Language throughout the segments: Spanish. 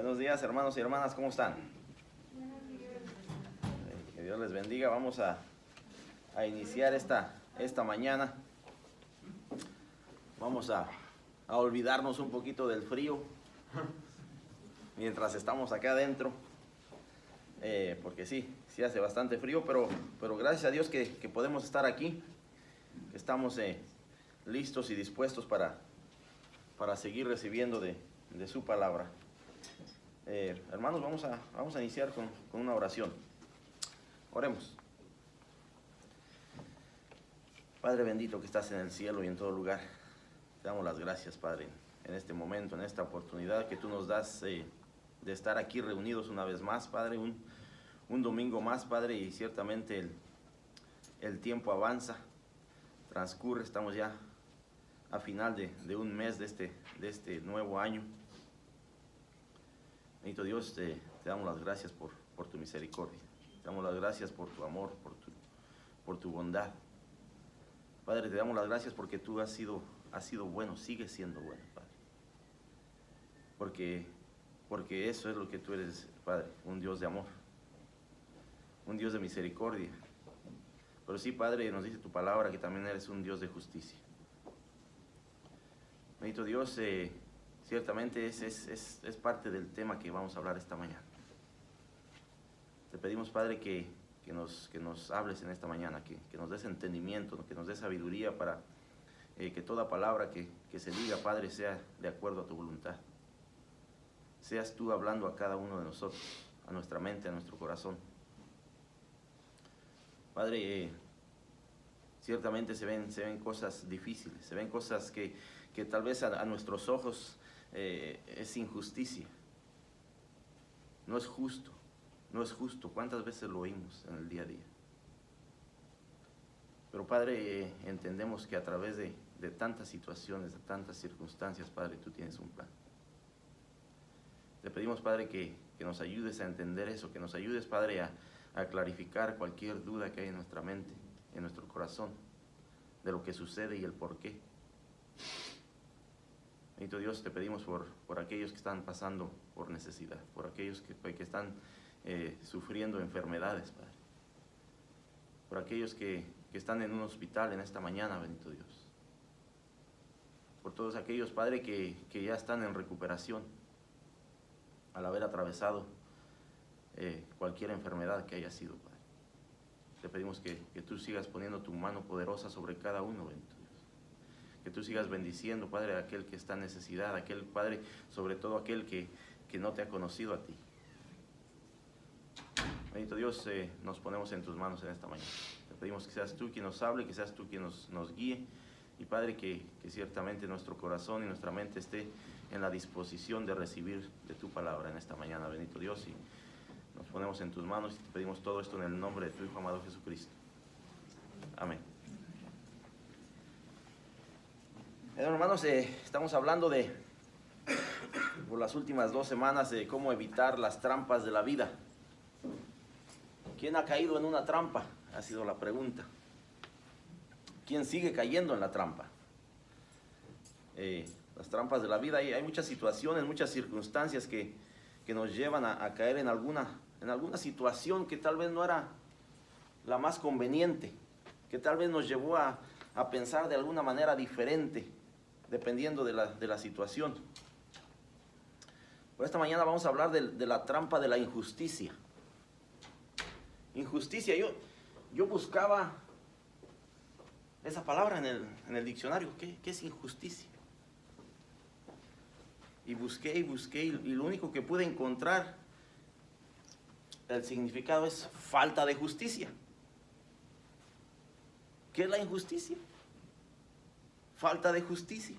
Buenos días, hermanos y hermanas, ¿cómo están? Que Dios les bendiga. Vamos a iniciar esta mañana. Vamos a olvidarnos un poquito del frío mientras estamos acá adentro, porque sí hace bastante frío, pero gracias a Dios que podemos estar aquí, que estamos listos y dispuestos para seguir recibiendo de su palabra. Hermanos, vamos a iniciar con una oración. Oremos. Padre bendito que estás en el cielo y en todo lugar, te damos las gracias, Padre, en este momento, en esta oportunidad que tú nos das de estar aquí reunidos una vez más, Padre, un domingo más, Padre, y ciertamente el tiempo avanza, transcurre, estamos ya a final de un mes de este nuevo año. Bendito Dios, te damos las gracias por tu misericordia, te damos las gracias por tu amor, por tu bondad. Padre, te damos las gracias porque tú has sido bueno, sigues siendo bueno, Padre. Porque eso es lo que tú eres, Padre, un Dios de amor, un Dios de misericordia. Pero sí, Padre, nos dice tu palabra que también eres un Dios de justicia. Bendito Dios, ciertamente es parte del tema que vamos a hablar esta mañana. Te pedimos, Padre, que nos hables en esta mañana, que nos des entendimiento, que nos des sabiduría para que toda palabra que se diga, Padre, sea de acuerdo a tu voluntad. Seas tú hablando a cada uno de nosotros, a nuestra mente, a nuestro corazón. Padre, ciertamente se ven cosas difíciles, se ven cosas que tal vez a nuestros ojos es injusticia. No es justo. ¿Cuántas veces lo oímos en el día a día? Pero, Padre, entendemos que a través de tantas situaciones, de tantas circunstancias, Padre, tú tienes un plan. Te pedimos, Padre, que nos ayudes a entender eso, que nos ayudes, Padre, a clarificar cualquier duda que hay en nuestra mente, en nuestro corazón, de lo que sucede y el por qué. Bendito Dios, te pedimos por aquellos que están pasando por necesidad, por aquellos que están sufriendo enfermedades, Padre. Por aquellos que están en un hospital en esta mañana, bendito Dios. Por todos aquellos, Padre, que ya están en recuperación al haber atravesado cualquier enfermedad que haya sido, Padre. Te pedimos que tú sigas poniendo tu mano poderosa sobre cada uno, bendito Dios. Que tú sigas bendiciendo, Padre, a aquel que está en necesidad, aquel, Padre, sobre todo aquel que no te ha conocido a ti. Bendito Dios, nos ponemos en tus manos en esta mañana. Te pedimos que seas tú quien nos hable, que seas tú quien nos guíe. Y, Padre, que ciertamente nuestro corazón y nuestra mente esté en la disposición de recibir de tu palabra en esta mañana, bendito Dios. Y nos ponemos en tus manos y te pedimos todo esto en el nombre de tu Hijo amado Jesucristo. Amén. Hermanos, estamos hablando por las últimas 2 semanas de cómo evitar las trampas de la vida. ¿Quién ha caído en una trampa? Ha sido la pregunta. ¿Quién sigue cayendo en la trampa? Las trampas de la vida, hay muchas situaciones, muchas circunstancias que nos llevan a caer en alguna situación que tal vez no era la más conveniente, que tal vez nos llevó a pensar de alguna manera diferente, dependiendo de la situación. Por esta mañana vamos a hablar de la trampa de la injusticia. Injusticia, yo buscaba esa palabra en el diccionario. ¿Qué es injusticia? Y busqué y lo único que pude encontrar, el significado es falta de justicia. ¿Qué es la injusticia? Falta de justicia.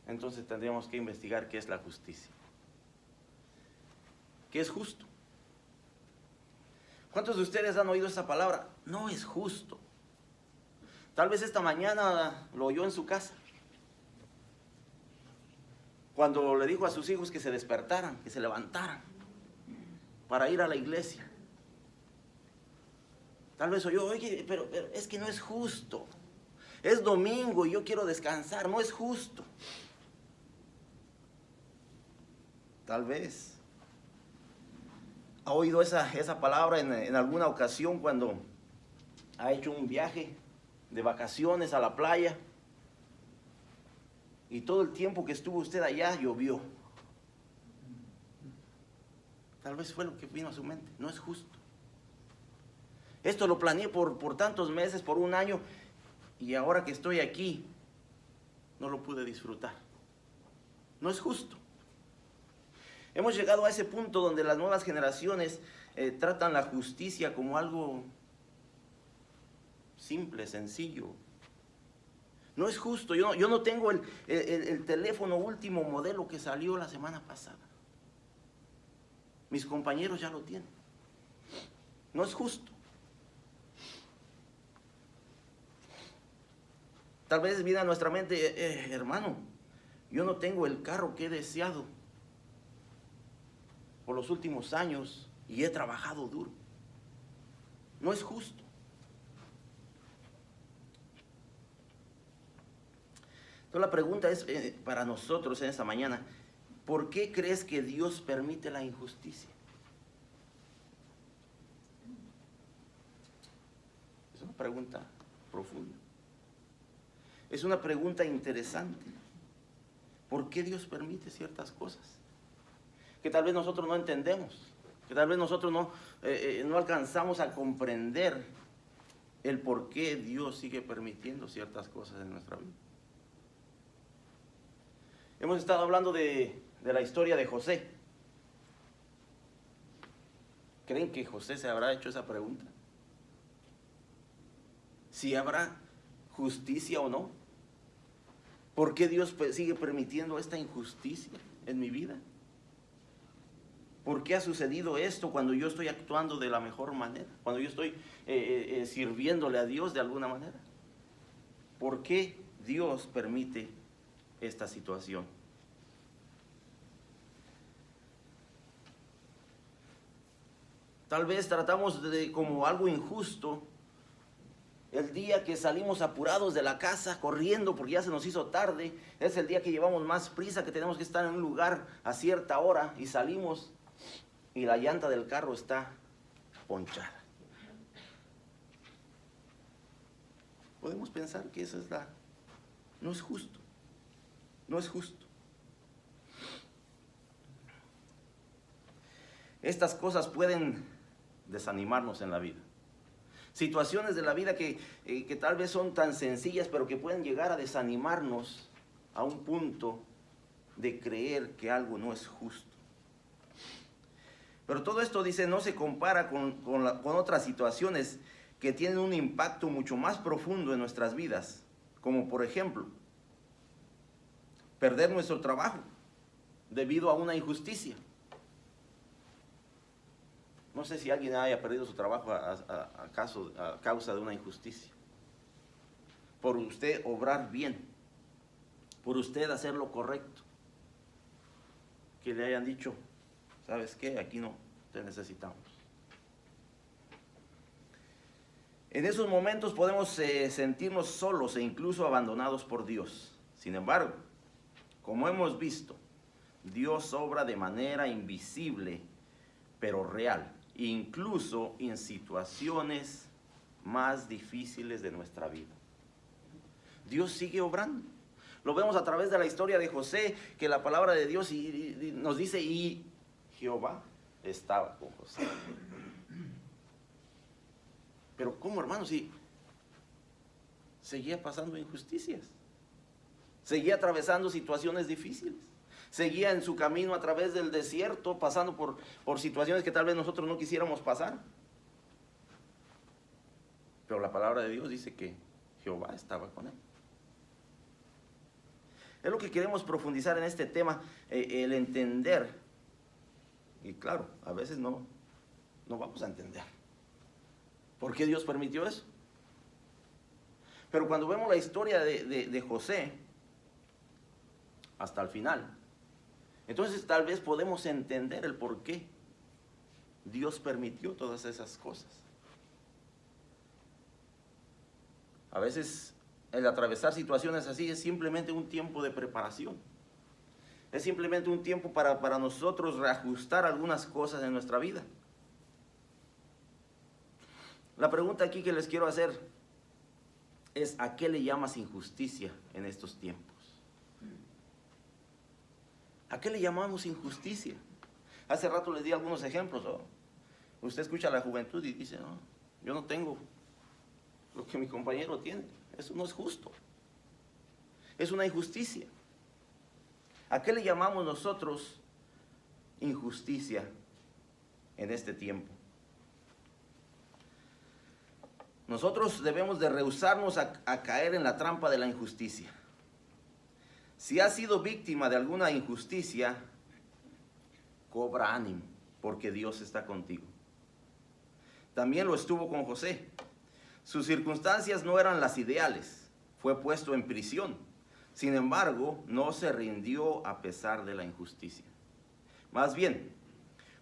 Entonces tendríamos que investigar qué es la justicia. ¿Qué es justo? ¿Cuántos de ustedes han oído esa palabra? No es justo. Tal vez esta mañana lo oyó en su casa, cuando le dijo a sus hijos que se despertaran, que se levantaran para ir a la iglesia. Tal vez oyó, oye, pero es que no es justo. Es domingo y yo quiero descansar, no es justo. Tal vez ha oído esa palabra en alguna ocasión cuando ha hecho un viaje de vacaciones a la playa y todo el tiempo que estuvo usted allá llovió. Tal vez fue lo que vino a su mente. No es justo. Esto lo planeé por tantos meses, por un año, y ahora que estoy aquí, no lo pude disfrutar. No es justo. Hemos llegado a ese punto donde las nuevas generaciones tratan la justicia como algo simple, sencillo. No es justo. Yo no tengo el teléfono último modelo que salió la semana pasada. Mis compañeros ya lo tienen. No es justo. Tal vez viene a nuestra mente, hermano, yo no tengo el carro que he deseado por los últimos años y he trabajado duro. No es justo. Entonces la pregunta es para nosotros en esta mañana, ¿por qué crees que Dios permite la injusticia? Es una pregunta profunda. Es una pregunta interesante. ¿Por qué Dios permite ciertas cosas que tal vez nosotros no entendemos? Que tal vez nosotros no alcanzamos a comprender el por qué Dios sigue permitiendo ciertas cosas en nuestra vida. Hemos estado hablando de la historia de José. ¿Creen que José se habrá hecho esa pregunta? ¿Si habrá justicia o no? ¿Por qué Dios sigue permitiendo esta injusticia en mi vida? ¿Por qué ha sucedido esto cuando yo estoy actuando de la mejor manera? Cuando yo estoy sirviéndole a Dios de alguna manera. ¿Por qué Dios permite esta situación? Tal vez tratamos de como algo injusto el día que salimos apurados de la casa, corriendo porque ya se nos hizo tarde. Es el día que llevamos más prisa, que tenemos que estar en un lugar a cierta hora y salimos y la llanta del carro está ponchada. Podemos pensar que esa es no es justo. No es justo. Estas cosas pueden desanimarnos en la vida. Situaciones de la vida que tal vez son tan sencillas, pero que pueden llegar a desanimarnos a un punto de creer que algo no es justo. Pero todo esto, dice, no se compara con otras situaciones que tienen un impacto mucho más profundo en nuestras vidas, como por ejemplo, perder nuestro trabajo debido a una injusticia. No sé si alguien haya perdido su trabajo a causa de una injusticia. Por usted obrar bien, por usted hacer lo correcto. Que le hayan dicho, ¿sabes qué? Aquí no te necesitamos. En esos momentos podemos sentirnos solos e incluso abandonados por Dios. Sin embargo, como hemos visto, Dios obra de manera invisible, pero real, incluso en situaciones más difíciles de nuestra vida. Dios sigue obrando. Lo vemos a través de la historia de José, que la palabra de Dios nos dice, y Jehová estaba con José. Pero ¿cómo, hermanos? Si seguía pasando injusticias, seguía atravesando situaciones difíciles, seguía en su camino a través del desierto, pasando por situaciones que tal vez nosotros no quisiéramos pasar. Pero la palabra de Dios dice que Jehová estaba con él. Es lo que queremos profundizar en este tema, el entender. Y claro, a veces no vamos a entender por qué Dios permitió eso. Pero cuando vemos la historia de José, hasta el final, entonces tal vez podemos entender el por qué Dios permitió todas esas cosas. A veces el atravesar situaciones así es simplemente un tiempo de preparación. Es simplemente un tiempo para nosotros reajustar algunas cosas en nuestra vida. La pregunta aquí que les quiero hacer es: ¿a qué le llamas injusticia en estos tiempos? ¿A qué le llamamos injusticia? Hace rato les di algunos ejemplos. Usted escucha a la juventud y dice: no, yo no tengo lo que mi compañero tiene. Eso no es justo. Es una injusticia. ¿A qué le llamamos nosotros injusticia en este tiempo? Nosotros debemos de rehusarnos a caer en la trampa de la injusticia. Si has sido víctima de alguna injusticia, cobra ánimo, porque Dios está contigo. También lo estuvo con José. Sus circunstancias no eran las ideales. Fue puesto en prisión. Sin embargo, no se rindió a pesar de la injusticia. Más bien,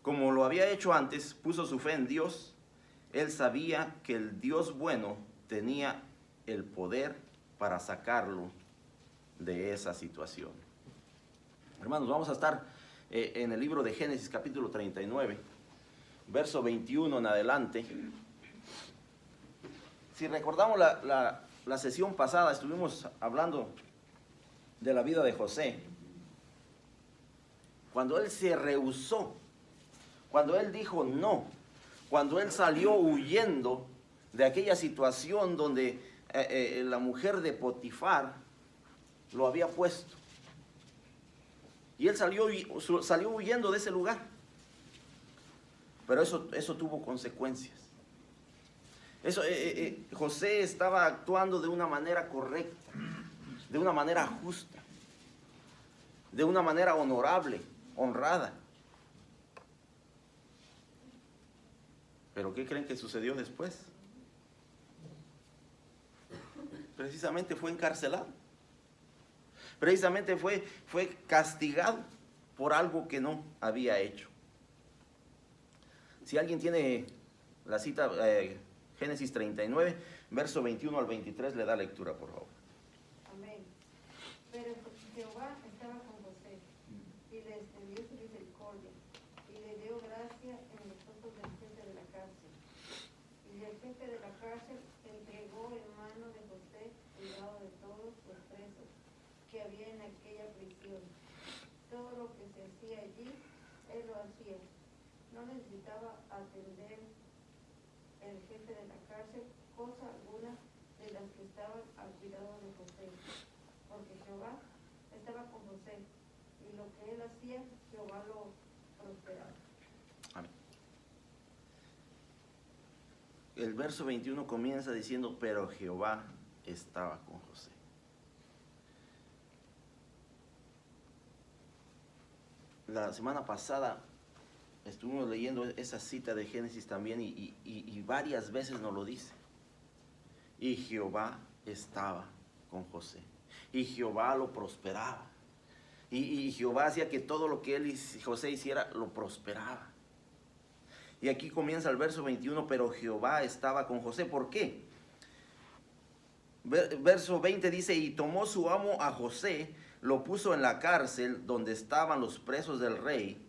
como lo había hecho antes, puso su fe en Dios. Él sabía que el Dios bueno tenía el poder para sacarlo de esa situación. Hermanos, vamos a estar en el libro de Génesis capítulo 39, verso 21 en adelante. Si recordamos la sesión pasada, estuvimos hablando de la vida de José. Cuando él se rehusó, cuando él dijo no, cuando él salió huyendo de aquella situación donde la mujer de Potifar lo había puesto. Y él salió huyendo de ese lugar. Pero eso tuvo consecuencias. José estaba actuando de una manera correcta, de una manera justa, de una manera honorable, honrada. ¿Pero qué creen que sucedió después? Precisamente fue encarcelado. Precisamente fue castigado por algo que no había hecho. Si alguien tiene la cita, Génesis 39, verso 21 al 23, le da lectura, por favor. Amén. Pero Jehová estaba con José y le extendió su misericordia y le dio gracia en los ojos del jefe de la cárcel. Y el jefe de la cárcel entregó en mano de José cuidado de todos los presos que había en aquella prisión. Todo lo que se hacía allí, él lo hacía. No necesitaba atender el jefe de la cárcel cosa alguna de las que estaban al cuidado de José, porque Jehová estaba con José, y lo que él hacía, Jehová lo prosperaba. Amén. El verso 21 comienza diciendo: pero Jehová estaba con José. La semana pasada estuvimos leyendo esa cita de Génesis también y varias veces nos lo dice. Y Jehová estaba con José. Y Jehová lo prosperaba. Y Jehová hacía que todo lo que él y José hiciera lo prosperaba. Y aquí comienza el verso 21, pero Jehová estaba con José. ¿Por qué? Verso 20 dice: y tomó su amo a José, lo puso en la cárcel donde estaban los presos del rey,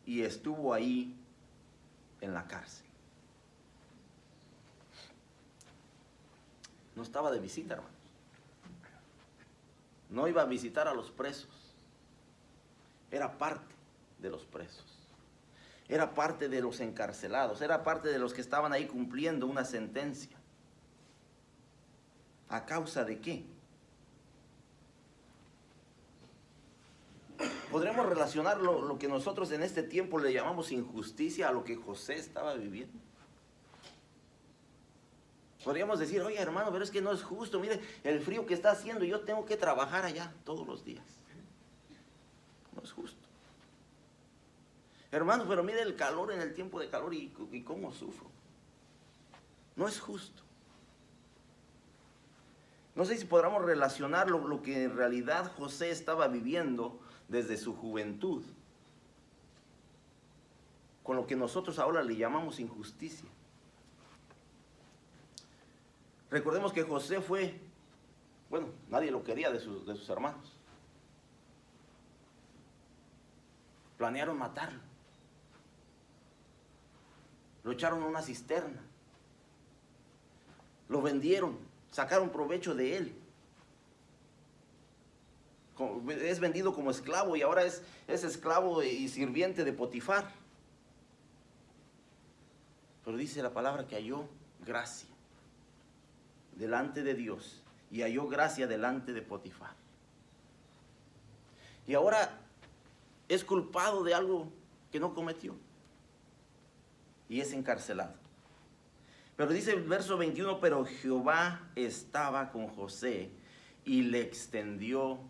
y estuvo ahí en la cárcel. No estaba de visita, hermanos. No iba a visitar a los presos. Era parte de los presos. Era parte de los encarcelados. Era parte de los que estaban ahí cumpliendo una sentencia. ¿A causa de qué? ¿Podremos relacionar lo que nosotros en este tiempo le llamamos injusticia a lo que José estaba viviendo? Podríamos decir: oye, hermano, pero es que no es justo. Mire el frío que está haciendo y yo tengo que trabajar allá todos los días. No es justo. Hermano, pero mire el calor en el tiempo de calor y cómo sufro. No es justo. No sé si podamos relacionar lo que en realidad José estaba viviendo desde su juventud con lo que nosotros ahora le llamamos injusticia. Recordemos que José nadie lo quería de sus hermanos. Planearon matarlo. Lo echaron a una cisterna. Lo vendieron, sacaron provecho de él. Es vendido como esclavo y ahora es esclavo y sirviente de Potifar. Pero dice la palabra que halló gracia delante de Dios y halló gracia delante de Potifar. Y ahora es culpado de algo que no cometió y es encarcelado. Pero dice el verso 21, pero Jehová estaba con José y le extendió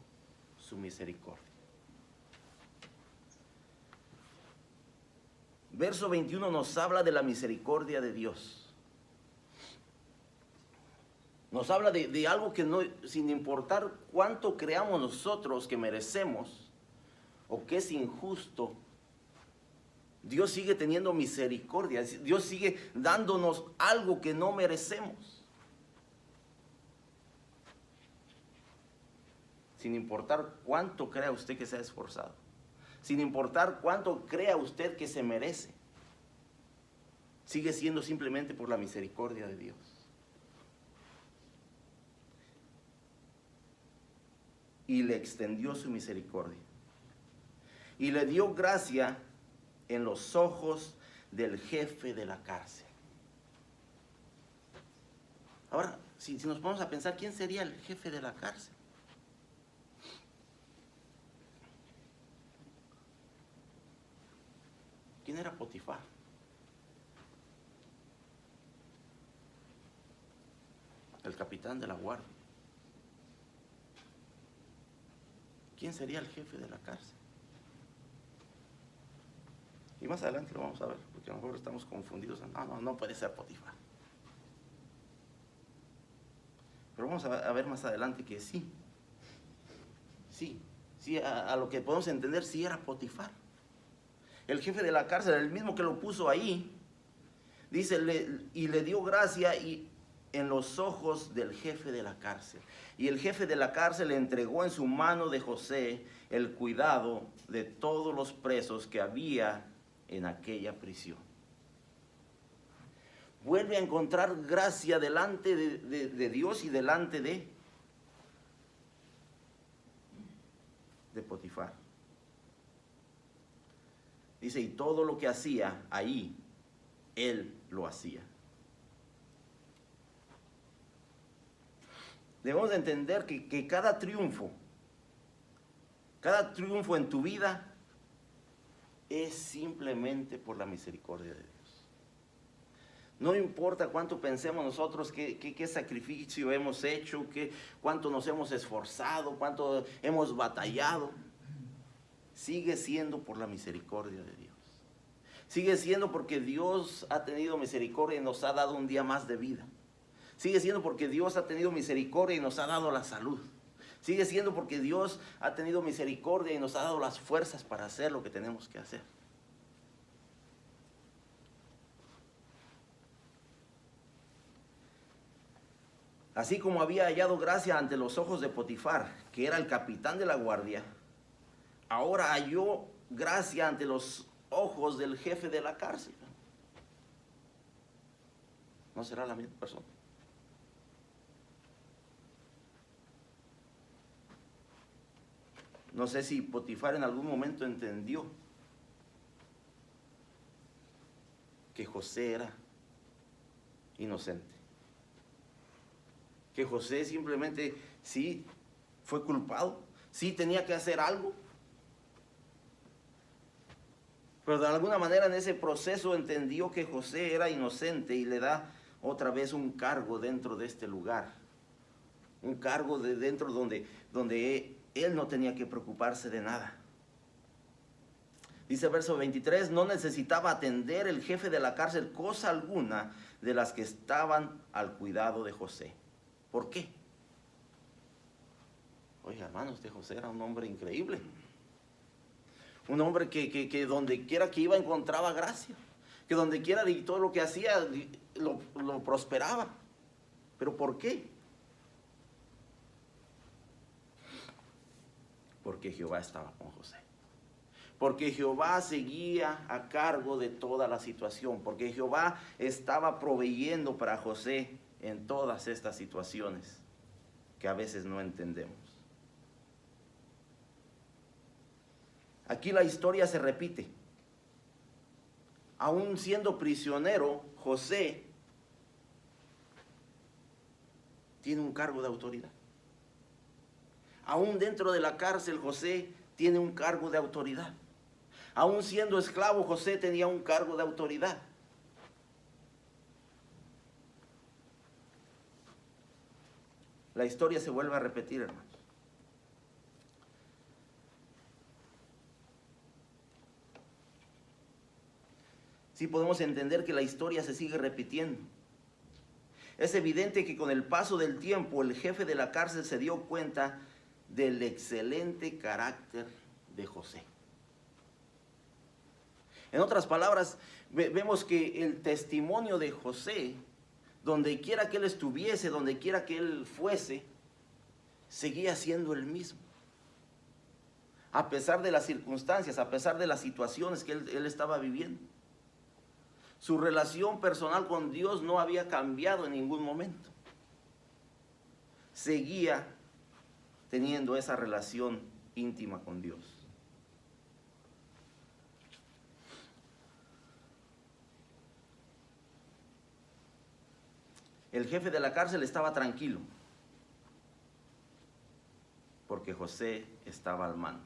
su misericordia. Verso 21 nos habla de la misericordia de Dios. Nos habla de algo que no, sin importar cuánto creamos nosotros que merecemos o que es injusto, Dios sigue teniendo misericordia. Dios sigue dándonos algo que no merecemos. Sin importar cuánto crea usted que se ha esforzado. Sin importar cuánto crea usted que se merece. Sigue siendo simplemente por la misericordia de Dios. Y le extendió su misericordia. Y le dio gracia en los ojos del jefe de la cárcel. Ahora, si nos ponemos a pensar, ¿quién sería el jefe de la cárcel? ¿Quién era Potifar? El capitán de la guardia. ¿Quién sería el jefe de la cárcel? Y más adelante lo vamos a ver, porque a lo mejor estamos confundidos. No puede ser Potifar. Pero vamos a ver más adelante que sí, a lo que podemos entender, sí era Potifar. El jefe de la cárcel, el mismo que lo puso ahí, dice, y le dio gracia en los ojos del jefe de la cárcel. Y el jefe de la cárcel le entregó en su mano de José el cuidado de todos los presos que había en aquella prisión. Vuelve a encontrar gracia delante de Dios y delante de Potifar. Dice, y todo lo que hacía ahí, él lo hacía. Debemos de entender que cada triunfo en tu vida es simplemente por la misericordia de Dios. No importa cuánto pensemos nosotros, qué sacrificio hemos hecho, cuánto nos hemos esforzado, cuánto hemos batallado. Sigue siendo por la misericordia de Dios. Sigue siendo porque Dios ha tenido misericordia y nos ha dado un día más de vida. Sigue siendo porque Dios ha tenido misericordia y nos ha dado la salud. Sigue siendo porque Dios ha tenido misericordia y nos ha dado las fuerzas para hacer lo que tenemos que hacer. Así como había hallado gracia ante los ojos de Potifar, que era el capitán de la guardia, ahora halló gracia ante los ojos del jefe de la cárcel. ¿No será la misma persona? No sé si Potifar en algún momento entendió que José era inocente. Que José simplemente sí fue culpado, sí tenía que hacer algo. Pero de alguna manera en ese proceso entendió que José era inocente y le da otra vez un cargo dentro de este lugar. Un cargo de dentro donde él no tenía que preocuparse de nada. Dice verso 23, no necesitaba atender el jefe de la cárcel cosa alguna de las que estaban al cuidado de José. ¿Por qué? Oiga, hermanos, este José era un hombre increíble. Un hombre que donde quiera que iba encontraba gracia. Que donde quiera y todo lo que hacía lo prosperaba. ¿Pero por qué? Porque Jehová estaba con José. porque Jehová seguía a cargo de toda la situación, porque Jehová estaba proveyendo para José en todas estas situaciones que a veces no entendemos. Aquí la historia se repite. Aún siendo prisionero, José tiene un cargo de autoridad. Aún dentro de la cárcel, José tiene un cargo de autoridad. Aún siendo esclavo, José tenía un cargo de autoridad. La historia se vuelve a repetir, hermanos. Sí podemos entender que la historia se sigue repitiendo. Es evidente que con el paso del tiempo el jefe de la cárcel se dio cuenta del excelente carácter de José. En otras palabras, vemos que el testimonio de José, donde quiera que él estuviese, donde quiera que él fuese, seguía siendo el mismo. A pesar de las circunstancias, a pesar de las situaciones que él estaba viviendo. Su relación personal con Dios no había cambiado en ningún momento. Seguía teniendo esa relación íntima con Dios. El jefe de la cárcel estaba tranquilo, porque José estaba al mando.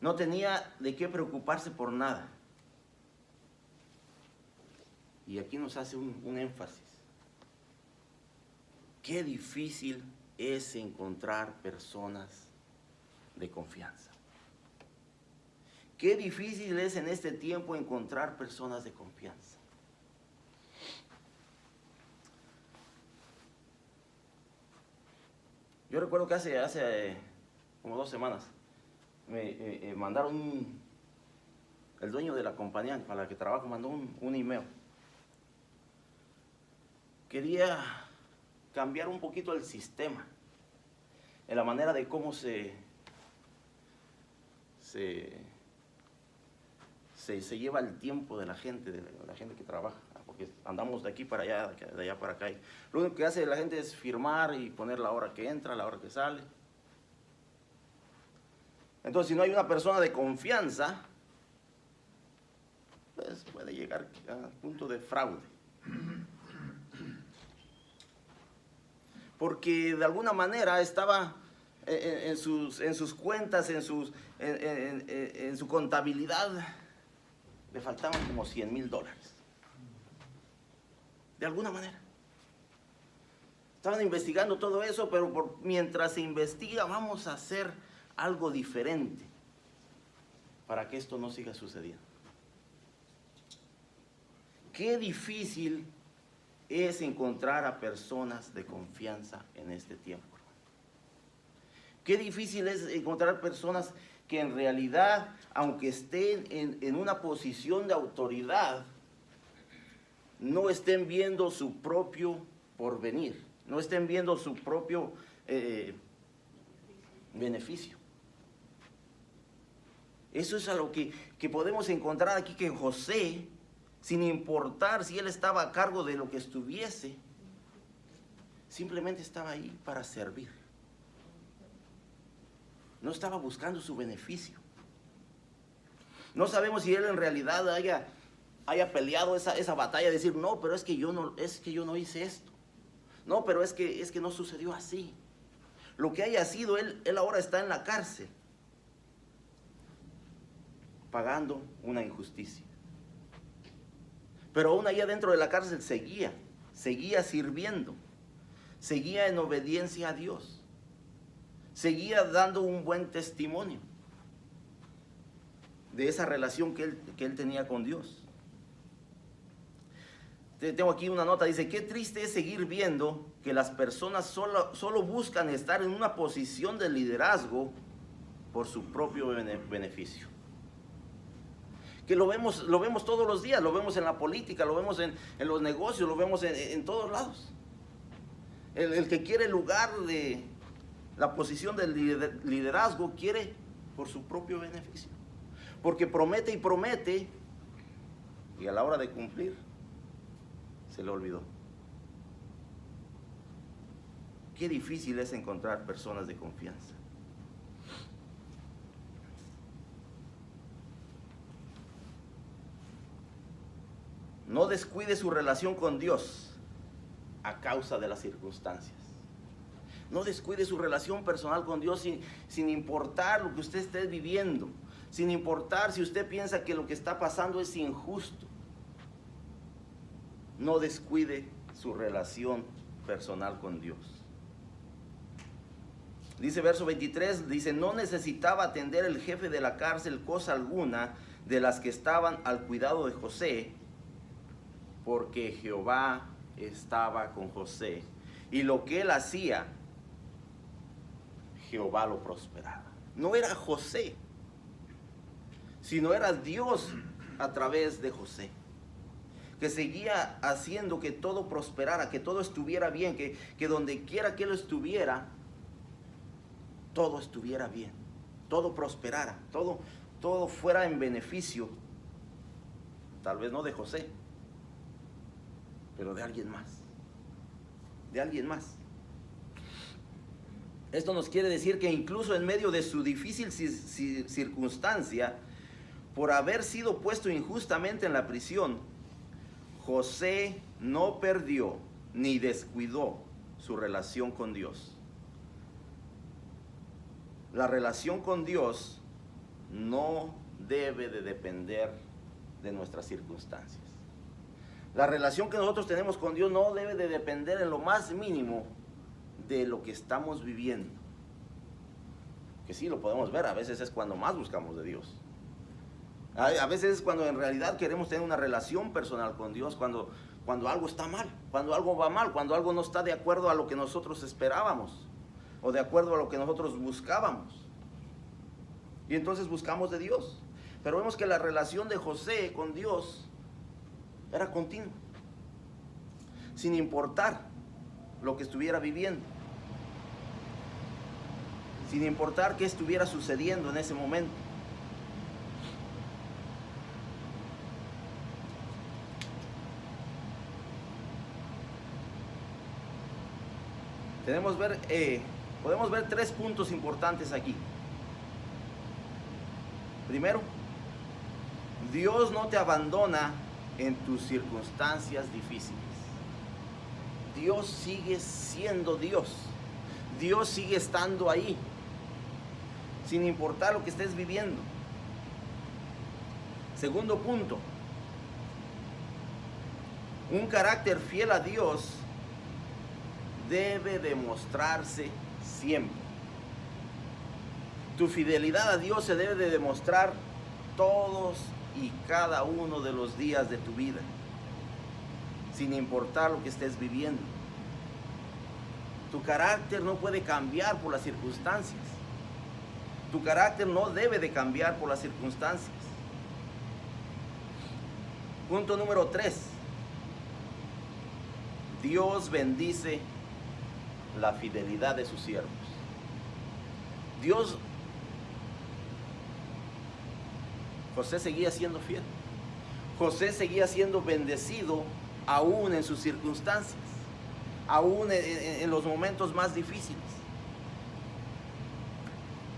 No tenía de qué preocuparse por nada. Y aquí nos hace un énfasis. Qué difícil es encontrar personas de confianza. Qué difícil es en este tiempo encontrar personas de confianza. Yo recuerdo que hace como 2 semanas me mandaron el dueño de la compañía para la que trabajo, mandó un email. Quería cambiar un poquito el sistema, en la manera de cómo se lleva el tiempo de la gente que trabaja, porque andamos de aquí para allá, de allá para acá. Y lo único que hace la gente es firmar y poner la hora que entra, la hora que sale. Entonces, si no hay una persona de confianza, pues puede llegar al punto de fraude. Porque de alguna manera estaba en sus cuentas, en su contabilidad, le faltaban como $100,000. De alguna manera. Estaban investigando todo eso, pero mientras se investiga, vamos a hacer algo diferente para que esto no siga sucediendo. Qué difícil es encontrar a personas de confianza en este tiempo. Qué difícil es encontrar personas que en realidad, aunque estén en una posición de autoridad, no estén viendo su propio porvenir, no estén viendo su propio beneficio. Eso es algo que podemos encontrar aquí, que José, sin importar si él estaba a cargo de lo que estuviese, simplemente estaba ahí para servir. No estaba buscando su beneficio. No sabemos si él en realidad haya peleado esa batalla, de decir, no, pero es que yo no hice esto. No, pero es que no sucedió así. Lo que haya sido, él ahora está en la cárcel, pagando una injusticia. Pero aún allá dentro de la cárcel seguía sirviendo, seguía en obediencia a Dios, seguía dando un buen testimonio de esa relación que él tenía con Dios. Tengo aquí una nota, dice, qué triste es seguir viendo que las personas solo buscan estar en una posición de liderazgo por su propio beneficio. Que lo vemos todos los días, lo vemos en la política, lo vemos en los negocios, lo vemos en todos lados. El que quiere el lugar de la posición del liderazgo quiere por su propio beneficio. Porque promete y promete, y a la hora de cumplir, se le olvidó. Qué difícil es encontrar personas de confianza. No descuide su relación con Dios a causa de las circunstancias. No descuide su relación personal con Dios sin importar lo que usted esté viviendo, sin importar si usted piensa que lo que está pasando es injusto. No descuide su relación personal con Dios. Dice verso 23, dice, no necesitaba atender el jefe de la cárcel cosa alguna de las que estaban al cuidado de José, porque Jehová estaba con José, y lo que él hacía, Jehová lo prosperaba. No era José, sino era Dios a través de José, que seguía haciendo que todo prosperara, que todo estuviera bien, que donde quiera que él estuviera, todo estuviera bien, todo prosperara, todo fuera en beneficio, tal vez no de José, pero de alguien más, de alguien más. Esto nos quiere decir que incluso en medio de su difícil circunstancia, por haber sido puesto injustamente en la prisión, José no perdió ni descuidó su relación con Dios. La relación con Dios no debe de depender de nuestras circunstancias. La relación que nosotros tenemos con Dios no debe de depender en lo más mínimo de lo que estamos viviendo. Que sí lo podemos ver, a veces es cuando más buscamos de Dios. A veces es cuando en realidad queremos tener una relación personal con Dios, cuando algo está mal, cuando algo va mal, cuando algo no está de acuerdo a lo que nosotros esperábamos o de acuerdo a lo que nosotros buscábamos. Y entonces buscamos de Dios. Pero vemos que la relación de José con Dios era continua, sin importar lo que estuviera viviendo, sin importar qué estuviera sucediendo en ese momento. Podemos ver 3 puntos importantes aquí. Primero, Dios no te abandona en tus circunstancias difíciles. Dios sigue siendo Dios. Dios sigue estando ahí, sin importar lo que estés viviendo. Segundo punto, un carácter fiel a Dios debe demostrarse siempre. Tu fidelidad a Dios se debe de demostrar todos y cada uno de los días de tu vida, sin importar lo que estés viviendo. Tu carácter no puede cambiar por las circunstancias. Tu carácter no debe de cambiar por las circunstancias. Punto número 3. Dios bendice la fidelidad de sus siervos. José seguía siendo fiel. José seguía siendo bendecido aún en sus circunstancias, aún en los momentos más difíciles.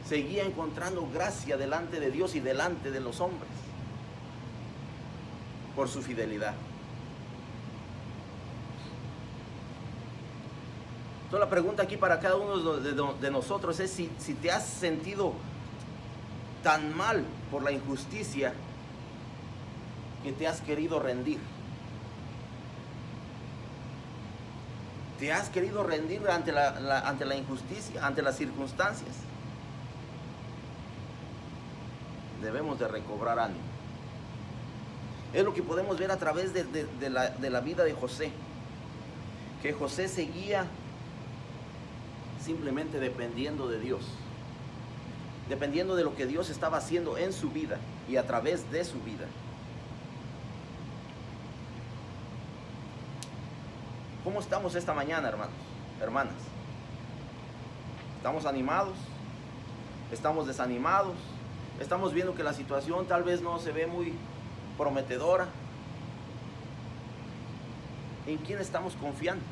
Seguía encontrando gracia delante de Dios y delante de los hombres por su fidelidad. Entonces la pregunta aquí para cada uno de nosotros es si te has sentido tan mal por la injusticia que te has querido rendir. ¿Te has querido rendir ante la injusticia, ante las circunstancias? Debemos de recobrar ánimo. Es lo que podemos ver a través de la vida de José. Que José seguía simplemente dependiendo de Dios. Dependiendo de lo que Dios estaba haciendo en su vida y a través de su vida. ¿Cómo estamos esta mañana, hermanos, hermanas? ¿Estamos animados? estamos desanimados, estamos viendo que la situación tal vez no se ve muy prometedora. ¿En quién estamos confiando?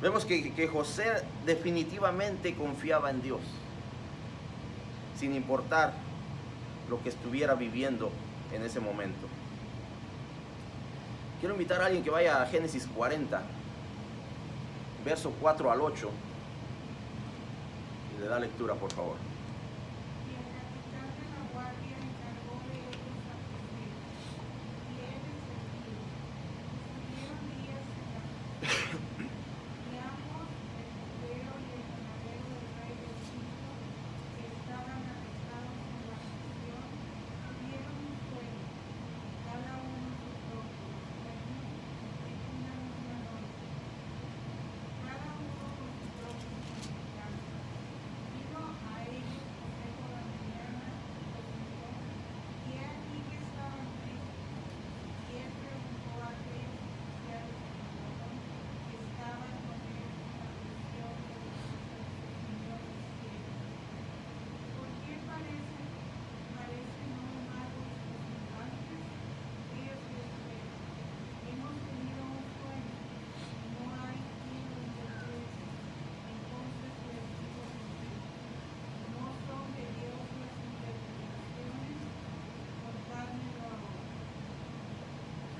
Vemos que José definitivamente confiaba en Dios, sin importar lo que estuviera viviendo en ese momento. Quiero invitar a alguien que vaya a Génesis 40, verso 4 al 8, y le da lectura, por favor.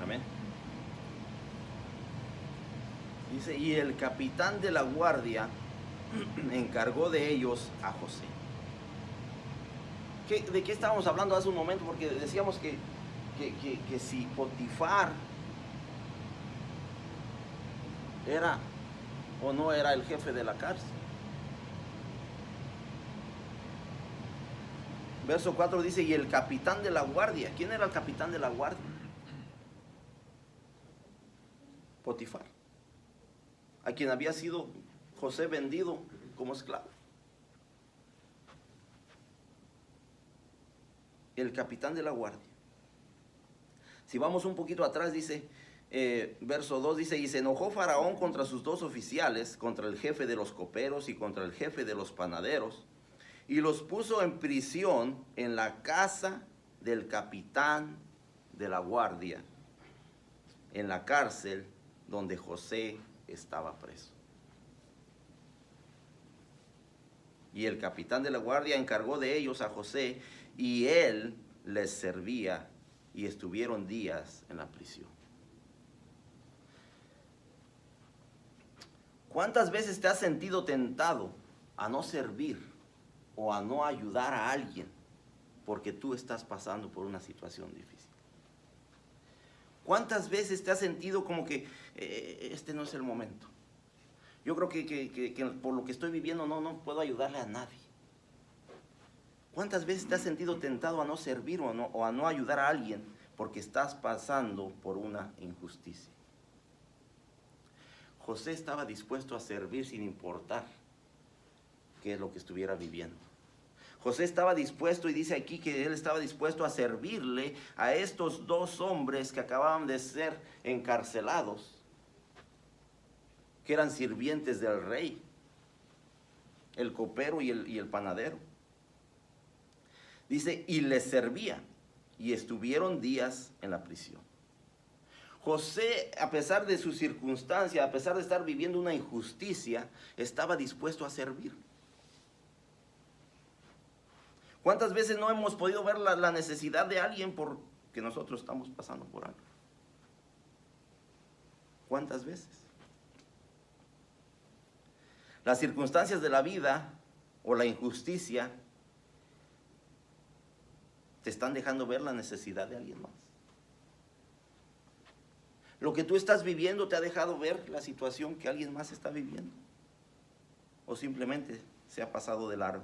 Amén. Dice, y el capitán de la guardia encargó de ellos a José. ¿De qué estábamos hablando hace un momento? Porque decíamos que si Potifar era o no era el jefe de la cárcel. Verso 4 dice, y el capitán de la guardia. ¿Quién era el capitán de la guardia? Potifar, a quien había sido José vendido como esclavo. El capitán de la guardia. Si vamos un poquito atrás, dice, verso 2 dice, y se enojó Faraón contra sus dos oficiales, contra el jefe de los coperos y contra el jefe de los panaderos, y los puso en prisión en la casa del capitán de la guardia, en la cárcel donde José estaba preso. Y el capitán de la guardia encargó de ellos a José, y él les servía, y estuvieron días en la prisión. ¿Cuántas veces te has sentido tentado a no servir o a no ayudar a alguien porque tú estás pasando por una situación difícil? ¿Cuántas veces te has sentido como que este no es el momento? Yo creo que por lo que estoy viviendo no puedo ayudarle a nadie. ¿Cuántas veces te has sentido tentado a no servir o a no ayudar a alguien porque estás pasando por una injusticia? José estaba dispuesto a servir sin importar qué es lo que estuviera viviendo. José estaba dispuesto, y dice aquí que él estaba dispuesto a servirle a estos dos hombres que acababan de ser encarcelados, que eran sirvientes del rey, el copero y el panadero. Dice, y les servía, y estuvieron días en la prisión. José, a pesar de su circunstancia, a pesar de estar viviendo una injusticia, estaba dispuesto a servir. ¿Cuántas veces no hemos podido ver la necesidad de alguien porque nosotros estamos pasando por algo? ¿Cuántas veces? Las circunstancias de la vida o la injusticia te están dejando ver la necesidad de alguien más. Lo que tú estás viviendo te ha dejado ver la situación que alguien más está viviendo. O simplemente se ha pasado de largo.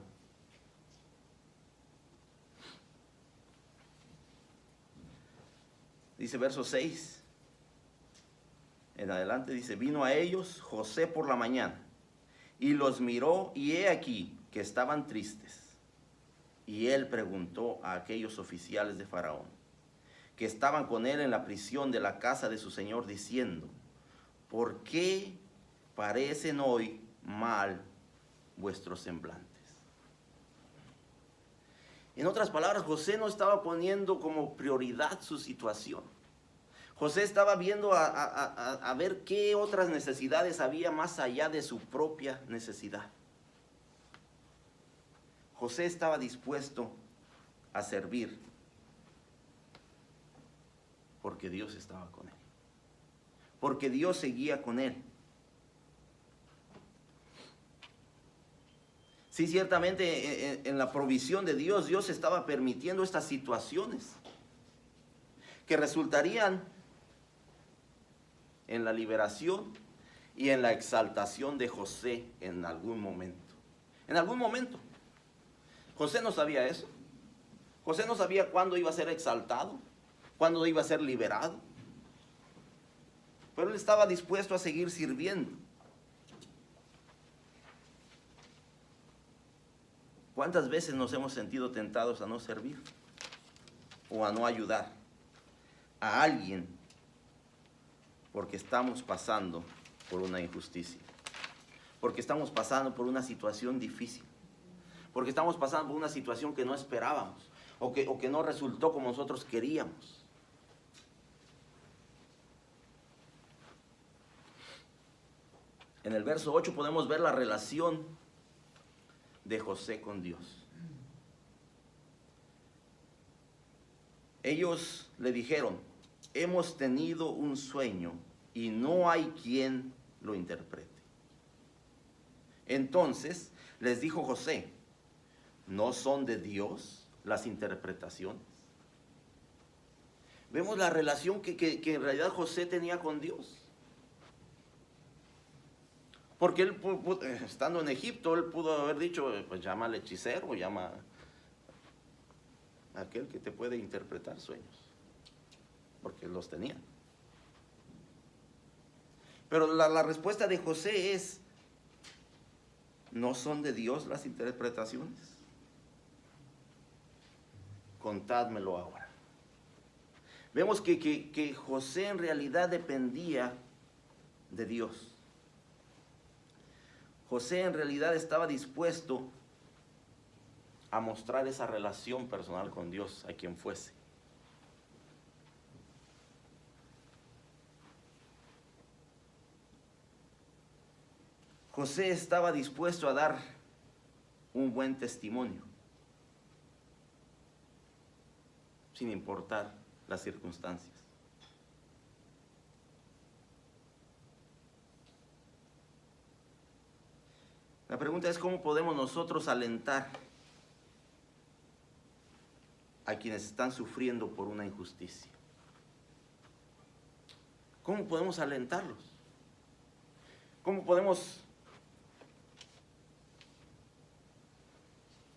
Dice verso 6. En adelante dice, vino a ellos José por la mañana y los miró, y he aquí que estaban tristes. Y él preguntó a aquellos oficiales de Faraón que estaban con él en la prisión de la casa de su señor, diciendo, ¿por qué parecen hoy mal vuestros semblantes? En otras palabras, José no estaba poniendo como prioridad su situación. José estaba viendo a ver qué otras necesidades había más allá de su propia necesidad. José estaba dispuesto a servir porque Dios estaba con él, porque Dios seguía con él. Sí, ciertamente en la provisión de Dios, Dios estaba permitiendo estas situaciones que resultarían en la liberación y en la exaltación de José en algún momento. En algún momento. José no sabía eso. José no sabía cuándo iba a ser exaltado, cuándo iba a ser liberado. Pero él estaba dispuesto a seguir sirviendo. ¿Cuántas veces nos hemos sentido tentados a no servir o a no ayudar a alguien porque estamos pasando por una injusticia, porque estamos pasando por una situación difícil, porque estamos pasando por una situación que no esperábamos o que no resultó como nosotros queríamos? En el verso 8 podemos ver la relación de José con Dios. Ellos le dijeron: hemos tenido un sueño y no hay quien lo interprete. Entonces les dijo José: ¿no son de Dios las interpretaciones? Vemos la relación que en realidad José tenía con Dios. Porque él, estando en Egipto, él pudo haber dicho: pues llama al hechicero, llama a aquel que te puede interpretar sueños, porque los tenía. Pero la respuesta de José es: ¿no son de Dios las interpretaciones? Contádmelo ahora. Vemos que José en realidad dependía de Dios. José en realidad estaba dispuesto a mostrar esa relación personal con Dios a quien fuese. José estaba dispuesto a dar un buen testimonio, sin importar las circunstancias. La pregunta es: ¿cómo podemos nosotros alentar a quienes están sufriendo por una injusticia? ¿Cómo podemos alentarlos? ¿Cómo podemos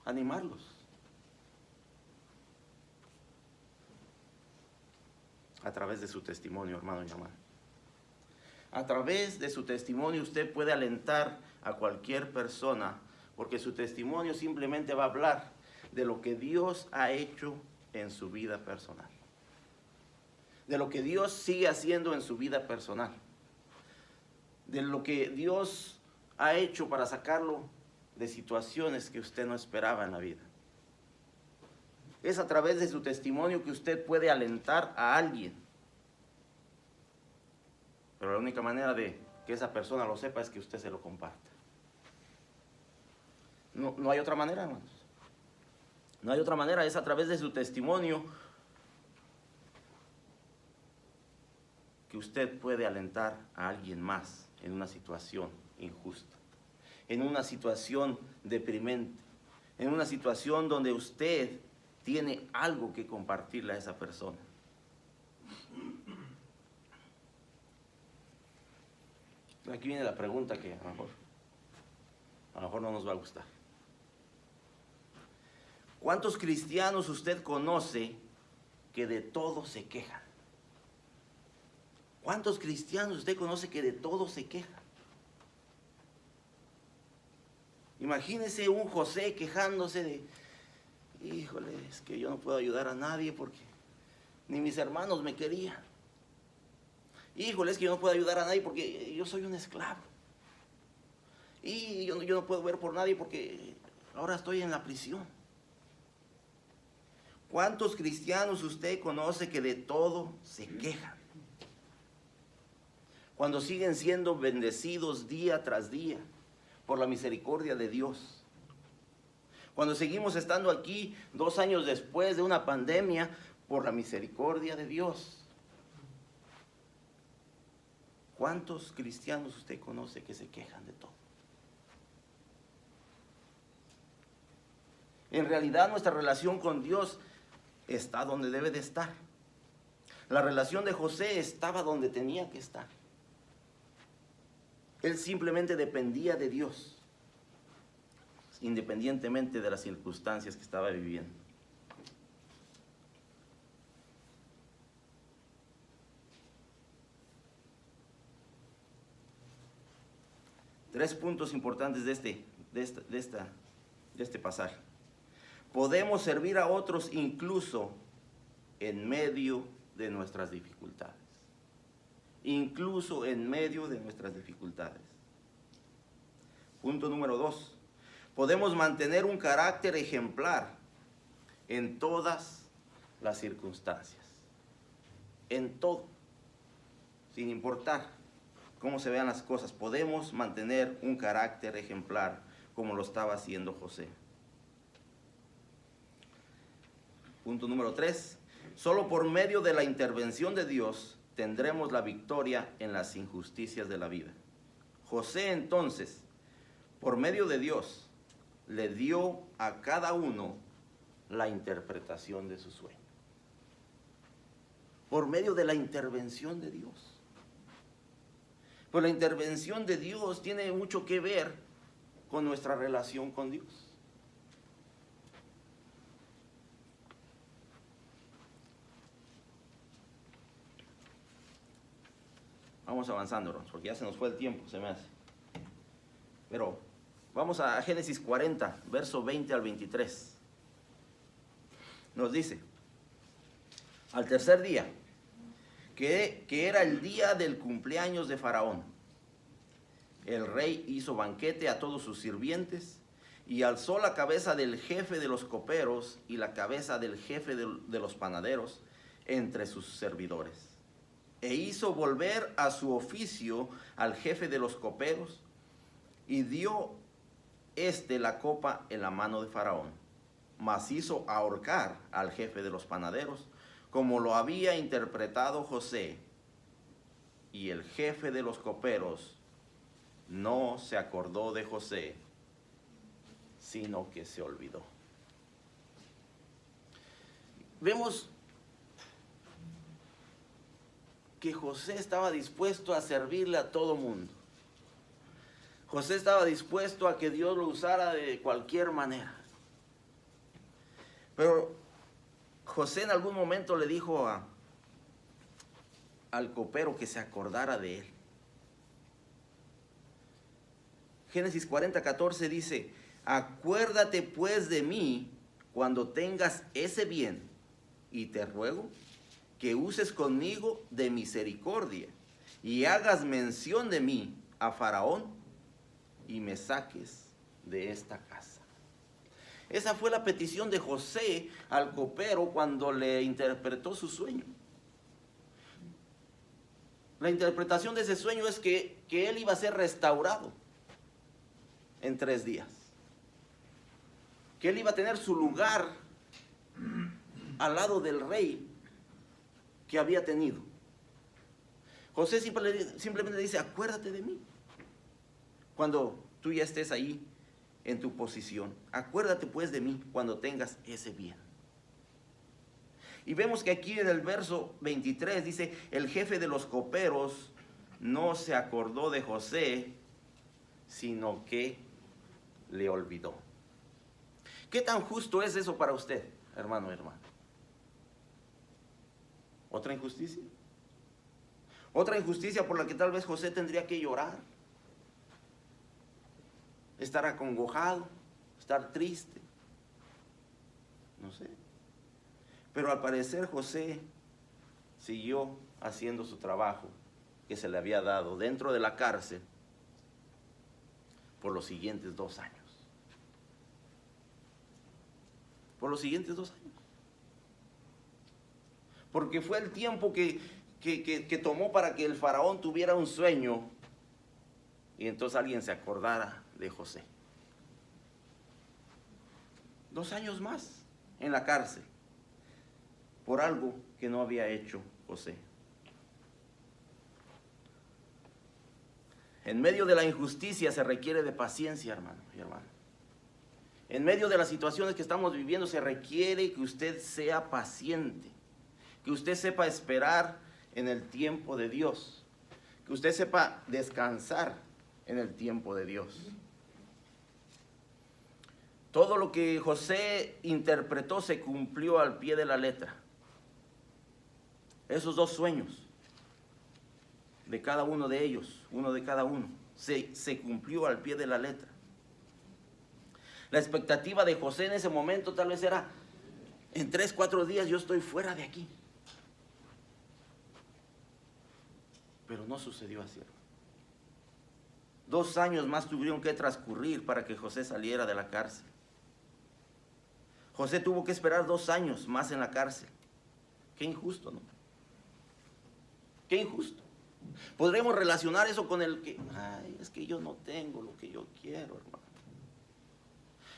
animarlos? A través de su testimonio, hermano y hermana. A través de su testimonio usted puede alentar a cualquier persona, porque su testimonio simplemente va a hablar de lo que Dios ha hecho en su vida personal, de lo que Dios sigue haciendo en su vida personal, de lo que Dios ha hecho para sacarlo de situaciones que usted no esperaba en la vida. Es a través de su testimonio que usted puede alentar a alguien. Pero la única manera de que esa persona lo sepa es que usted se lo comparta. No hay otra manera, hermanos. No hay otra manera, es a través de su testimonio que usted puede alentar a alguien más en una situación injusta, en una situación deprimente, en una situación donde usted tiene algo que compartirle a esa persona. Aquí viene la pregunta que a lo mejor no nos va a gustar. ¿Cuántos cristianos usted conoce que de todo se quejan? ¿Cuántos cristianos usted conoce que de todo se quejan? Imagínese un José quejándose de: híjole, es que yo no puedo ayudar a nadie porque ni mis hermanos me querían. Híjole, es que yo no puedo ayudar a nadie porque yo soy un esclavo. Y yo no puedo ver por nadie porque ahora estoy en la prisión. ¿Cuántos cristianos usted conoce que de todo se quejan? Cuando siguen siendo bendecidos día tras día por la misericordia de Dios. Cuando seguimos estando aquí 2 años después de una pandemia por la misericordia de Dios. ¿Cuántos cristianos usted conoce que se quejan de todo? En realidad nuestra relación con Dios está donde debe de estar. La relación de José estaba donde tenía que estar. Él simplemente dependía de Dios, independientemente de las circunstancias que estaba viviendo. Tres puntos importantes de este pasaje. Podemos servir a otros incluso en medio de nuestras dificultades. Incluso en medio de nuestras dificultades. Punto número 2. Podemos mantener un carácter ejemplar en todas las circunstancias. En todo. Sin importar cómo se vean las cosas, podemos mantener un carácter ejemplar como lo estaba haciendo José. Punto número 3. Solo por medio de la intervención de Dios tendremos la victoria en las injusticias de la vida. José entonces, por medio de Dios, le dio a cada uno la interpretación de su sueño. Por medio de la intervención de Dios. Pues la intervención de Dios tiene mucho que ver con nuestra relación con Dios. Vamos avanzando, hermanos, porque ya se nos fue el tiempo, se me hace. Pero vamos a Génesis 40, verso 20 al 23. Nos dice, al tercer día, que era el día del cumpleaños de Faraón, el rey hizo banquete a todos sus sirvientes y alzó la cabeza del jefe de los coperos y la cabeza del jefe de los panaderos entre sus servidores. E hizo volver a su oficio al jefe de los coperos y dio la copa en la mano de Faraón. Mas hizo ahorcar al jefe de los panaderos, como lo había interpretado José. Y el jefe de los coperos no se acordó de José, sino que se olvidó. Vemos que José estaba dispuesto a servirle a todo mundo. José estaba dispuesto a que Dios lo usara de cualquier manera. Pero José en algún momento le dijo al copero que se acordara de él. Génesis 40:14 dice, acuérdate pues de mí cuando tengas ese bien, y te ruego que uses conmigo de misericordia y hagas mención de mí a Faraón y me saques de esta casa. Esa fue la petición de José al copero cuando le interpretó su sueño. La interpretación de ese sueño es que él iba a ser restaurado en 3 días. Que él iba a tener su lugar al lado del rey que había tenido. José simplemente dice, acuérdate de mí. Cuando tú ya estés ahí en tu posición, acuérdate pues de mí cuando tengas ese bien. Y vemos que aquí en el verso 23 dice, el jefe de los coperos no se acordó de José, sino que le olvidó. ¿Qué tan justo es eso para usted, hermano, hermana? ¿Otra injusticia? Otra injusticia por la que tal vez José tendría que llorar, estar acongojado, estar triste, no sé. Pero al parecer José siguió haciendo su trabajo que se le había dado dentro de la cárcel por los siguientes 2 años. Por los siguientes 2 años. porque fue el tiempo que tomó para que el faraón tuviera un sueño y entonces alguien se acordara de José. 2 años más en la cárcel por algo que no había hecho José. En medio de la injusticia se requiere de paciencia, hermano y hermana. En medio de las situaciones que estamos viviendo se requiere que usted sea paciente, que usted sepa esperar en el tiempo de Dios, que usted sepa descansar en el tiempo de Dios. Todo lo que José interpretó se cumplió al pie de la letra. Esos 2 sueños de cada uno de ellos, uno de cada uno, se cumplió al pie de la letra. La expectativa de José en ese momento tal vez era, en 3, 4 días yo estoy fuera de aquí. Pero no sucedió así. 2 años más tuvieron que transcurrir para que José saliera de la cárcel. José tuvo que esperar 2 años más en la cárcel. Qué injusto, ¿no? Qué injusto. Podremos relacionar eso con el que, es que yo no tengo lo que yo quiero, hermano.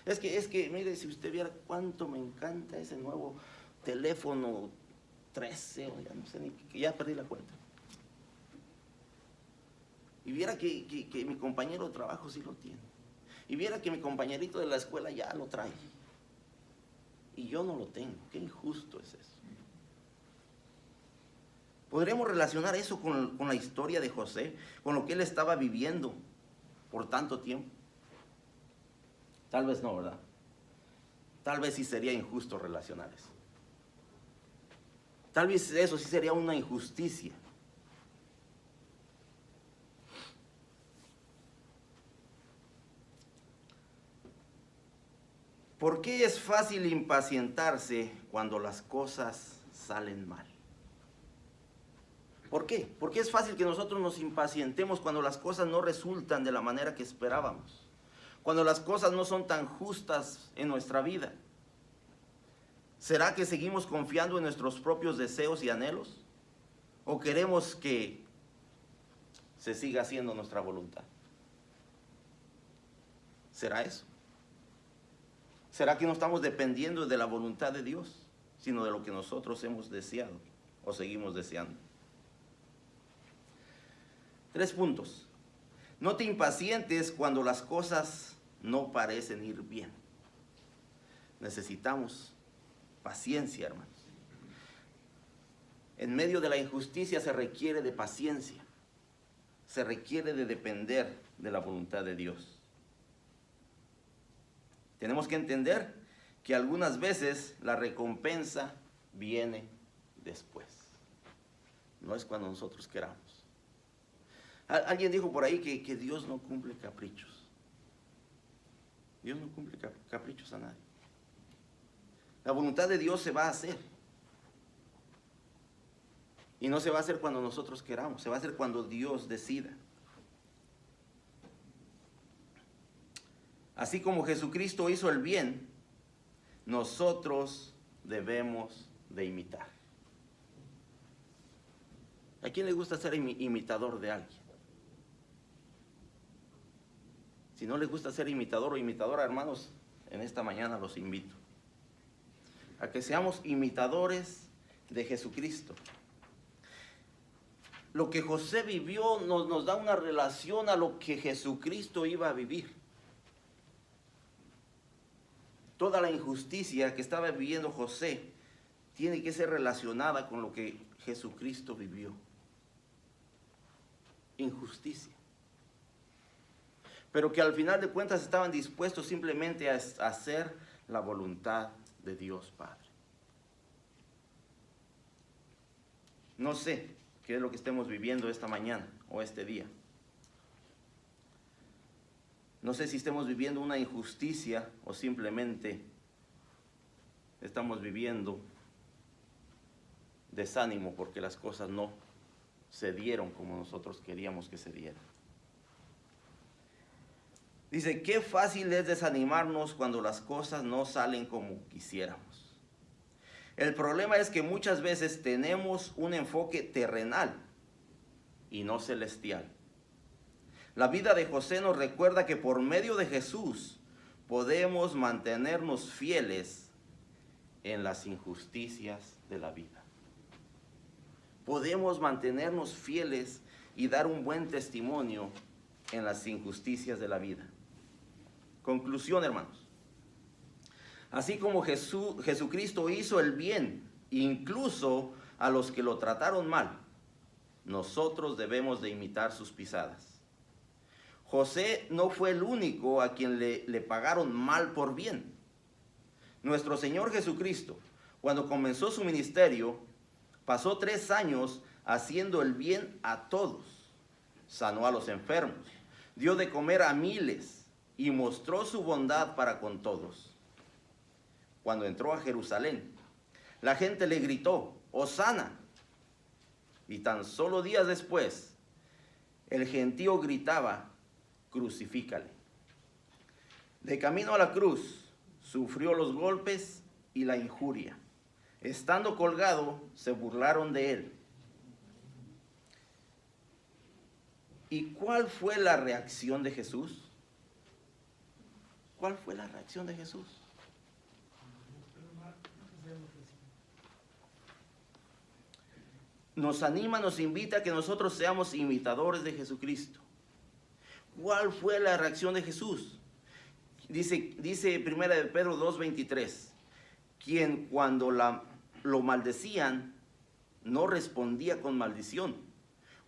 Es que, mire, si usted viera cuánto me encanta ese nuevo teléfono 13, o ya no sé ni, que ya perdí la cuenta. Y viera que mi compañero de trabajo sí lo tiene. Y viera que mi compañerito de la escuela ya lo trae. Y yo no lo tengo. Qué injusto es eso. ¿Podremos relacionar eso con la historia de José? Con lo que él estaba viviendo por tanto tiempo. Tal vez no, ¿verdad? Tal vez sí sería injusto relacionar eso. Tal vez eso sí sería una injusticia. ¿Por qué es fácil impacientarse cuando las cosas salen mal? ¿Por qué? ¿Por qué es fácil que nosotros nos impacientemos cuando las cosas no resultan de la manera que esperábamos? Cuando las cosas no son tan justas en nuestra vida. ¿Será que seguimos confiando en nuestros propios deseos y anhelos? ¿O queremos que se siga haciendo nuestra voluntad? ¿Será eso? ¿Será que no estamos dependiendo de la voluntad de Dios, sino de lo que nosotros hemos deseado o seguimos deseando? 3 puntos. No te impacientes cuando las cosas no parecen ir bien. Necesitamos paciencia, hermanos. En medio de la injusticia se requiere de paciencia. Se requiere de depender de la voluntad de Dios. Tenemos que entender que algunas veces la recompensa viene después. No es cuando nosotros queramos. Alguien dijo por ahí que Dios no cumple caprichos. Dios no cumple caprichos a nadie. La voluntad de Dios se va a hacer. Y no se va a hacer cuando nosotros queramos, se va a hacer cuando Dios decida. Así como Jesucristo hizo el bien, nosotros debemos de imitar. ¿A quién le gusta ser imitador de alguien? Si no les gusta ser imitador o imitadora, hermanos, en esta mañana los invito a que seamos imitadores de Jesucristo. Lo que José vivió nos da una relación a lo que Jesucristo iba a vivir. Toda la injusticia que estaba viviendo José tiene que ser relacionada con lo que Jesucristo vivió. Injusticia. Pero que al final de cuentas estaban dispuestos simplemente a hacer la voluntad de Dios Padre. No sé qué es lo que estemos viviendo esta mañana o este día. No sé si estemos viviendo una injusticia o simplemente estamos viviendo desánimo porque las cosas no se dieron como nosotros queríamos que se dieran. Dice, qué fácil es desanimarnos cuando las cosas no salen como quisiéramos. El problema es que muchas veces tenemos un enfoque terrenal y no celestial. La vida de José nos recuerda que por medio de Jesús podemos mantenernos fieles en las injusticias de la vida. Podemos mantenernos fieles y dar un buen testimonio en las injusticias de la vida. Conclusión, hermanos. Así como Jesucristo hizo el bien, incluso a los que lo trataron mal, nosotros debemos de imitar sus pisadas. José no fue el único a quien le pagaron mal por bien. Nuestro Señor Jesucristo, cuando comenzó su ministerio, pasó 3 años haciendo el bien a todos. Sanó a los enfermos, dio de comer a miles y mostró su bondad para con todos. Cuando entró a Jerusalén, la gente le gritó, ¡Hosana! Y tan solo días después, el gentío gritaba, crucifícale. De camino a la cruz, sufrió los golpes y la injuria. Estando colgado, se burlaron de él. ¿Y cuál fue la reacción de Jesús? ¿Cuál fue la reacción de Jesús? Nos anima, nos invita a que nosotros seamos imitadores de Jesucristo. ¿Cuál fue la reacción de Jesús? Dice 1 de Pedro 2:23, quien cuando lo maldecían, no respondía con maldición.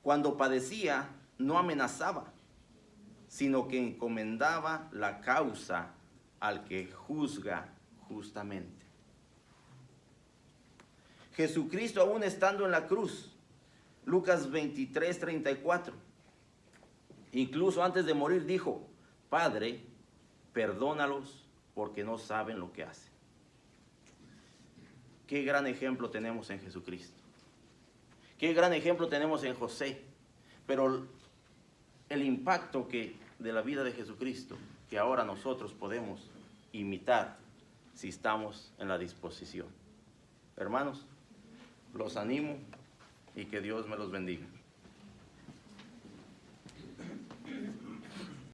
Cuando padecía, no amenazaba, sino que encomendaba la causa al que juzga justamente. Jesucristo, aún estando en la cruz, Lucas 23:34, incluso antes de morir dijo, Padre, perdónalos porque no saben lo que hacen. Qué gran ejemplo tenemos en Jesucristo. Qué gran ejemplo tenemos en José. Pero el impacto de la vida de Jesucristo, que ahora nosotros podemos imitar si estamos en la disposición. Hermanos, los animo y que Dios me los bendiga.